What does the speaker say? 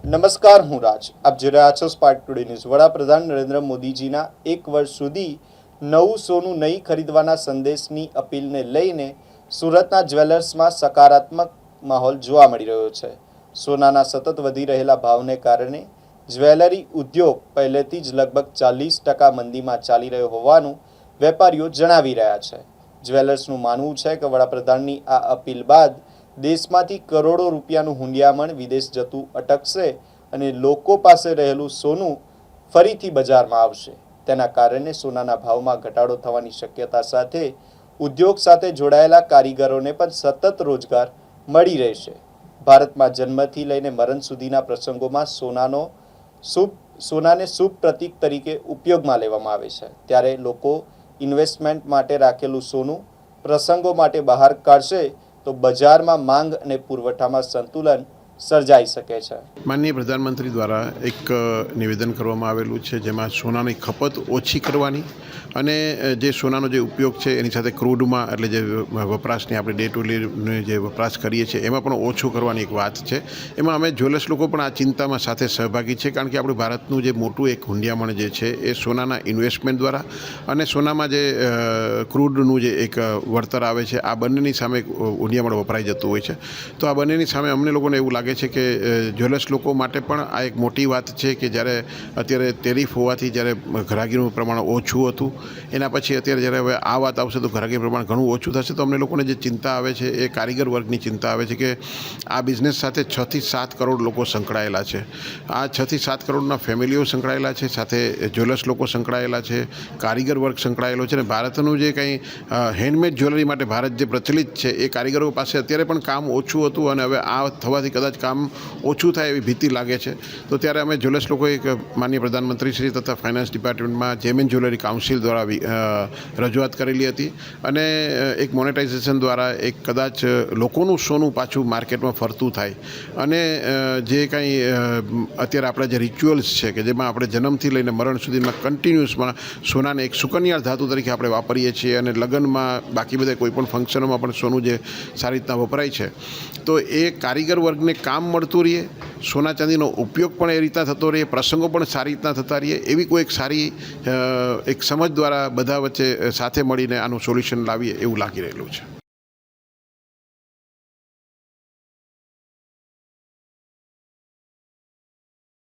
નમસ્કાર, હું રાજ. આપ જોઈ રહ્યા છો સ્પાર્ક ટુડે ન્યૂઝ. વડાપ્રધાન નરેન્દ્ર મોદીજીના 1 વર્ષ સુધી નવું સોનું નહીં ખરીદવાના સંદેશની અપીલને લઈને સુરતના જ્વેલર્સમાં સકારાત્મક માહોલ જોવા મળી રહ્યો છે. સોનાના સતત વધી રહેલા ભાવને કારણે જ્વેલરી ઉદ્યોગ પહેલેથી જ લગભગ 40% મંદીમાં ચાલી રહ્યો હોવાનું વેપારીઓ જણાવી રહ્યા છે. જ્વેલર્સનું માનવું છે કે વડાપ્રધાનની આ અપીલ બાદ દેશમાંથી કરોડો રૂપિયાનું હુંડિયામણ વિદેશ જતું અટકશે અને લોકો પાસે રહેલું સોનું ફરીથી બજારમાં આવશે. તેના કારણે સોનાના ભાવમાં ઘટાડો થવાની શક્યતા સાથે ઉદ્યોગ સાથે જોડાયેલા કારીગરોને પણ સતત રોજગાર મળી રહેશે. ભારતમાં જન્મથી લઈને મરણ સુધીના પ્રસંગોમાં સોનાને શુભ પ્રતીક તરીકે ઉપયોગમાં લેવામાં આવે છે. ત્યારે લોકો ઇન્વેસ્ટમેન્ટ માટે રાખેલું સોનું પ્રસંગો માટે બહાર કાઢશે તો બજારમાં માંગ અને પુરવઠામાં સંતુલન સર્જાઈ શકે છે. માનનીય પ્રધાનમંત્રી દ્વારા એક નિવેદન કરવામાં આવેલું છે, જેમાં સોનાની ખપત ઓછી કરવાની અને જે સોનાનો જે ઉપયોગ છે એની સાથે ક્રૂડમાં એટલે જે વપરાશની આપણે ડે ટુ ડે જે વપરાશ કરીએ છીએ એમાં પણ ઓછું કરવાની એક વાત છે. એમાં અમે જ્વેલર્સ લોકો પણ આ ચિંતામાં સાથે સહભાગી છે, કારણ કે આપણું ભારતનું જે મોટું એક હુંડિયામણ જે છે એ સોનાના ઇન્વેસ્ટમેન્ટ દ્વારા અને સોનામાં જે ક્રૂડનું જે એક વળતર આવે છે આ બંનેની સામે હુંડિયામણ વપરાઈ જતું હોય છે. તો આ બંનેની સામે અમને લોકોને એવું લાગે છે કે જ્વેલર્સ લોકો માટે પણ આ એક મોટી વાત છે કે જ્યારે અત્યારે ટેરિફ હોવાથી જ્યારે ઘરાગીનું પ્રમાણ ઓછું હતું, એના પછી અત્યારે જ્યારે હવે આ વાત આવશે તો ઘરાગીનું પ્રમાણ ઘણું ઓછું થશે. તો અમને લોકોને જે ચિંતા આવે છે એ કારીગર વર્ગની ચિંતા આવે છે કે આ બિઝનેસ સાથે 6 થી 7 કરોડ લોકો સંકળાયેલા છે. આ 6 થી 7 કરોડના ફેમિલીઓ સંકળાયેલા છે, સાથે જ્વેલર્સ લોકો સંકળાયેલા છે, કારીગર વર્ગ સંકળાયેલો છે. અને ભારતનું જે કંઈ હેન્ડમેડ જ્વેલરી માટે ભારત જે પ્રચલિત છે એ કારીગરો પાસે અત્યારે પણ કામ ઓછું હતું અને હવે આ થવાથી કદાચ કામ ઓછું થાય એવી ભીતિ લાગે છે. તો ત્યારે અમે જ્વેલર્સ લોકો એક માનનીય પ્રધાનમંત્રી શ્રી તથા ફાઇનાન્સ ડિપાર્ટમેન્ટમાં જેમ જ્વેલરી કાઉન્સિલ દ્વારા રજૂઆત કરેલી હતી અને એક મોનેટાઇઝેશન દ્વારા એક કદાચ લોકોનું સોનું પાછું માર્કેટમાં ફરતું થાય અને જે કંઈ અત્યારે આપણા જે રિચ્યુઅલ્સ છે કે જેમાં આપણે જન્મથી લઈને મરણ સુધીમાં કન્ટિન્યુઅસમાં સોનાને એક સુકન્યાળ ધાતુ તરીકે આપણે વાપરીએ છીએ અને લગ્નમાં બાકી બધા કોઈ પણ ફંક્શનોમાં પણ સોનું જે સારી રીતના વપરાય છે, તો એ કારીગર વર્ગને કામ મળતું રહીએ, સોના ચાંદીનો ઉપયોગ પણ એ રીતના થતો રહે, પ્રસંગો પણ સારી રીતના થતા રહીએ, એવી કોઈ એક સારી એક સમજ દ્વારા બધા વચ્ચે સાથે મળીને આનું સોલ્યુશન લાવીએ એવું લાગી રહેલું છે.